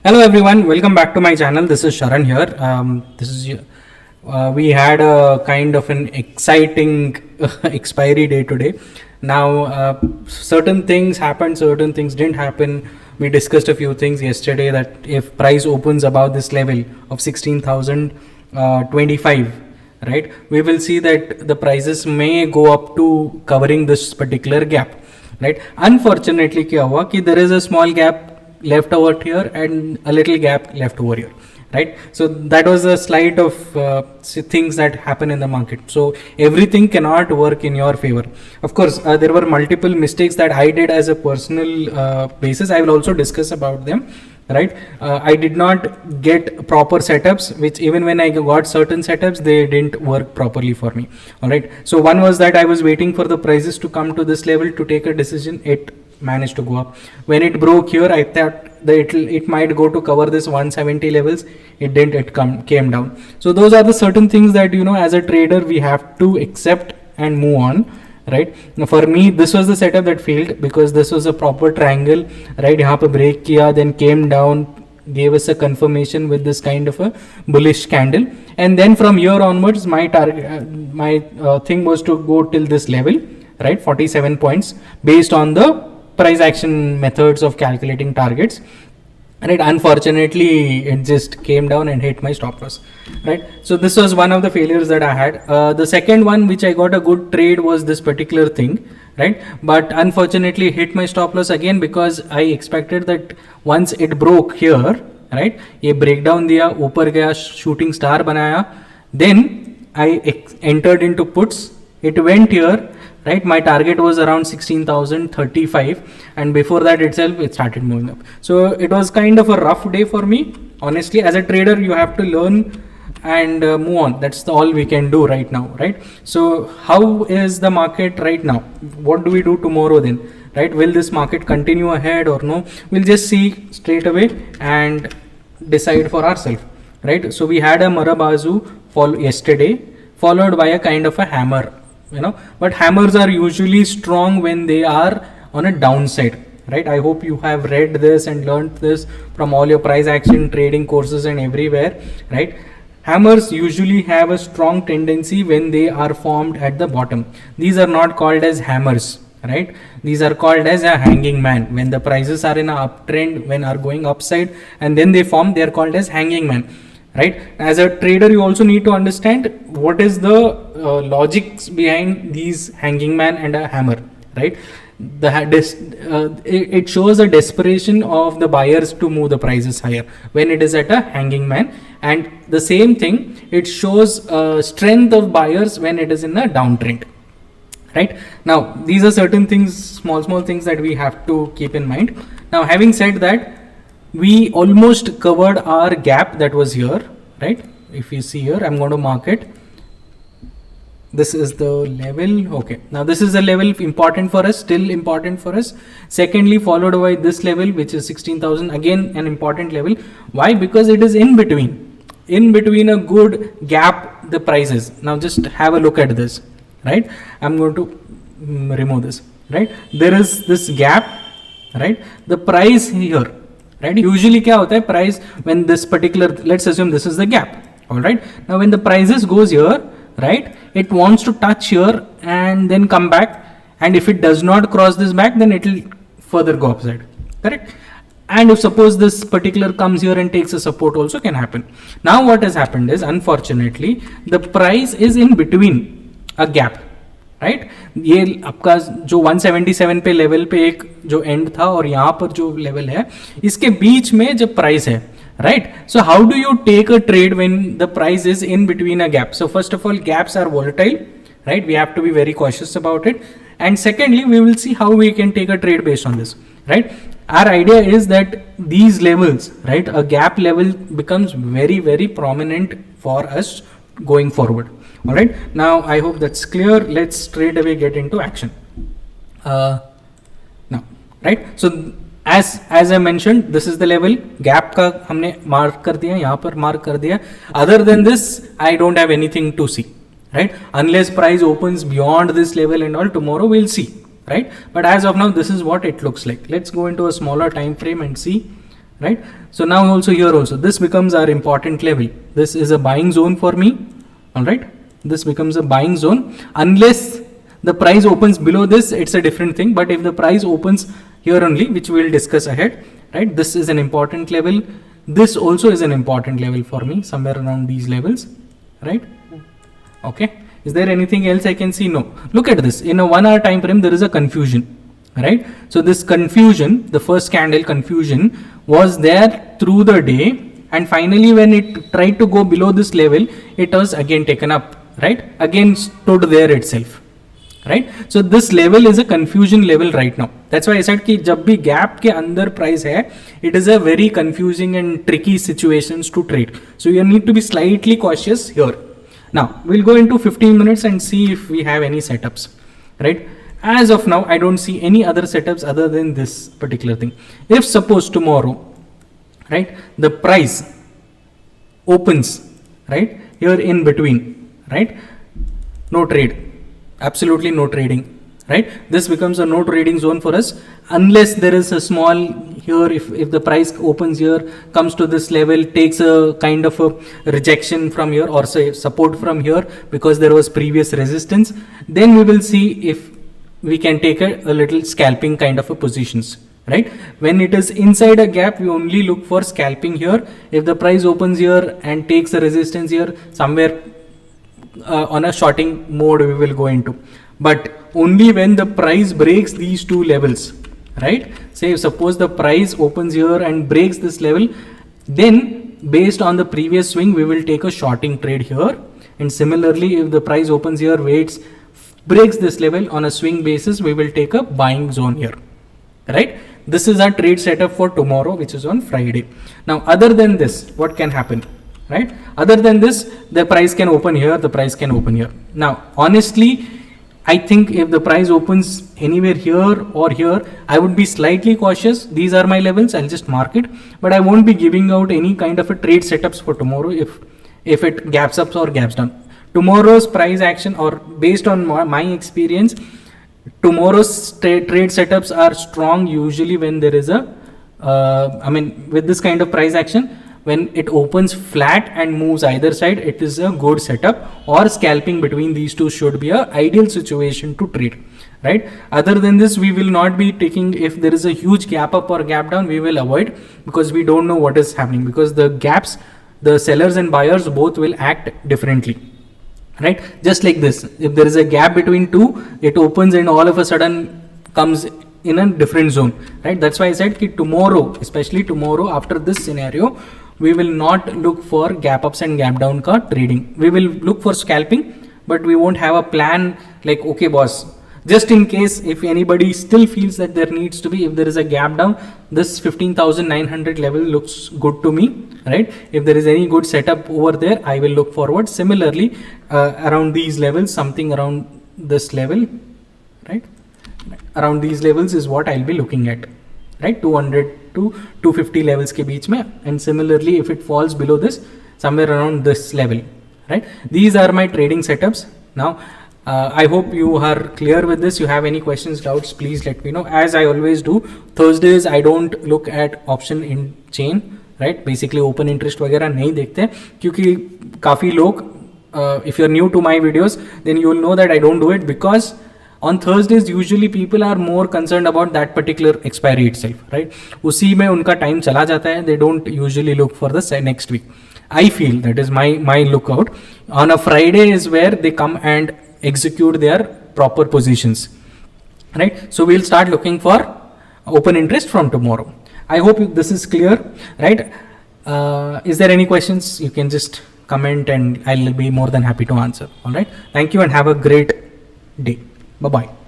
Hello everyone, welcome back to my channel. This is Sharan here. We had a kind of an exciting expiry day today. Now, certain things happened, certain things didn't happen. We discussed a few things yesterday that if price opens above this level of 16,025, right, we will see that the prices may go up to covering this particular gap, right? Unfortunately, क्या हुआ कि there is a small gap left over here and a little gap left over here, right? So that was a slide of things that happen in the market. So everything cannot work in your favor. Of course, there were multiple mistakes that I did as a personal basis. I will also discuss about them, right? I did not get proper setups, which even when I got certain setups, they didn't work properly for me. All right. So one was that I was waiting for the prices to come to this level to take a decision. It managed to go up. When it broke here, I thought that it might go to cover this 170 levels. It didn't. It came down. So those are the certain things that, you know, as a trader we have to accept and move on, right? Now for me, this was the setup that failed because this was a proper triangle, right? यहाँ पे break किया, then came down, gave us a confirmation with this kind of a bullish candle, and then from here onwards my target, thing was to go till this level, right? 47 points based on the price action methods of calculating targets, right? Unfortunately, it just came down and hit my stop loss, right? So this was one of the failures that I had. The second one which I got a good trade was this particular thing, right? But unfortunately hit my stop loss again because I expected that once it broke here, right, ये breakdown दिया, ऊपर गया, shooting star बनाया, then I entered into puts. It went here, right? My target was around 16,035, and before that itself it started moving up. So it was kind of a rough day for me. Honestly, as a trader, you have to learn and move on. That's all we can do right now, right? So how is the market right now? What do we do tomorrow then, right? Will this market continue ahead or no? We'll just see straight away and decide for ourselves, right? So we had a Marabazu yesterday, followed by a kind of a hammer, you know, but hammers are usually strong when they are on a downside, right? I hope you have read this and learned this from all your price action trading courses and everywhere, right? Hammers usually have a strong tendency when they are formed at the bottom. These are not called as hammers, right? These are called as a hanging man. When the prices are in an uptrend, when are going upside and then they form, they are called as hanging man, right? As a trader, you also need to understand what is the logics behind these hanging man and a hammer, right? It shows a desperation of the buyers to move the prices higher when it is at a hanging man, and the same thing, it shows strength of buyers when it is in a downtrend, right? Now these are certain things, small things that we have to keep in mind. Now having said that, we almost covered our gap that was here, right? If you see here, I'm going to mark it. This is the level. Okay, now this is a level important for us, still important for us. Secondly, followed by this level, which is 16,000, again an important level. Why? Because it is in between a good gap, the prices. Now just have a look at this, right? I'm going to remove this, right? There is this gap, right? The price here, right? Usually क्या होता है, price when this particular, let's assume this is the gap, all right? Now when the prices goes here, right, it wants to touch here and then come back, and if it does not cross this back, then it will further go upside, correct? And if suppose this particular comes here and takes a support, also can happen. Now what has happened is, unfortunately, the price is in between a gap, right? ये आपका जो 177 पे level पे एक जो and था और यहाँ पर जो लेवल है, इसके बीच में जब प्राइस है, right? So how do you take a trade when the price is in between a gap? So first of all, gaps are volatile, right? We have to be very cautious about it. And secondly, we will see how we can take a trade based on this, right? Our idea is that these levels, right, a gap level becomes very, very prominent for us going forward. All right, now I hope that's clear. Let's straight away get into action. Now, right, so as I mentioned, this is the level. Gap का हमने mark कर दिया, यहाँ पर mark कर दिया. Other than this, I don't have anything to see, right? Unless price opens beyond this level and all, tomorrow we'll see, right? But as of now, this is what it looks like. Let's go into a smaller time frame and see, right? So now also here also, this becomes our important level. This is a buying zone for me, all right? This becomes a buying zone unless the price opens below this, it's a different thing. But if the price opens here only, which we will discuss ahead, right? This is an important level. This also is an important level for me, somewhere around these levels, right? Okay. Is there anything else I can see? No. Look at this. In a 1 hour time frame, there is a confusion, right? So this confusion, the first candle confusion was there through the day, and finally when it tried to go below this level, it was again taken up, right? Again stood there itself, right? So this level is a confusion level right now. That's why I said कि जब भी gap के अंदर price है, it is a very confusing and tricky situations to trade. So you need to be slightly cautious here. Now we'll go into 15 minutes and see if we have any setups, right? As of now, I don't see any other setups other than this particular thing. If suppose tomorrow, right, the price opens right here in between, right, no trade, absolutely no trading, right? This becomes a no trading zone for us unless there is a small here, if the price opens here, comes to this level, takes a kind of a rejection from here or say support from here because there was previous resistance, then we will see if we can take a little scalping kind of a positions, right? When it is inside a gap, we only look for scalping here. If the price opens here and takes a resistance here, somewhere on a shorting mode we will go into, but only when the price breaks these two levels, right? Say suppose the price opens here and breaks this level, then based on the previous swing we will take a shorting trade here, and similarly if the price opens here, waits, breaks this level on a swing basis, we will take a buying zone here, right? This is our trade setup for tomorrow, which is on Friday. Now other than this, what can happen, right? Other than this, the price can open here, the price can open here. Now honestly, I think if the price opens anywhere here or here, I would be slightly cautious. These are my levels, I'll just mark it, but I won't be giving out any kind of a trade setups for tomorrow if it gaps up or gaps down. Tomorrow's price action, or based on my experience, tomorrow's trade setups are strong usually when there is a with this kind of price action, when it opens flat and moves either side, it is a good setup, or scalping between these two should be a ideal situation to trade, right? Other than this, we will not be taking, if there is a huge gap up or gap down, we will avoid, because we don't know what is happening, because the gaps, the sellers and buyers both will act differently, right? Just like this, if there is a gap between two, it opens and all of a sudden comes in a different zone, right? That's why I said that tomorrow, especially tomorrow after this scenario, we will not look for gap ups and gap down ka trading. We will look for scalping, but we won't have a plan like, okay boss, just in case if anybody still feels that there needs to be, if there is a gap down, this 15,900 level looks good to me, right? If there is any good setup over there, I will look forward. Similarly, around these levels, something around this level, right? Around these levels is what I'll be looking at, right? 200 to 250 levels ke beech mein. And similarly, if it falls below this, somewhere around this level, right? These are my trading setups. Now, I hope you are clear with this. You have any questions, doubts, please let me know. As I always do, Thursdays I don't look at option in chain, right? Basically open interest वगैरह नहीं देखते, क्योंकि काफ़ी लोग, if you're new to my videos, then you will know that I don't do it, because on Thursdays usually people are more concerned about that particular expiry itself, right? उसी में उनका time चला जाता है. They don't usually look for the next week. I feel that is my lookout. On a Friday is where they come and execute their proper positions, right? So we'll start looking for open interest from tomorrow. I hope this is clear, right? Is there any questions? You can just comment and I'll be more than happy to answer. All right. Thank you and have a great day. Bye-bye.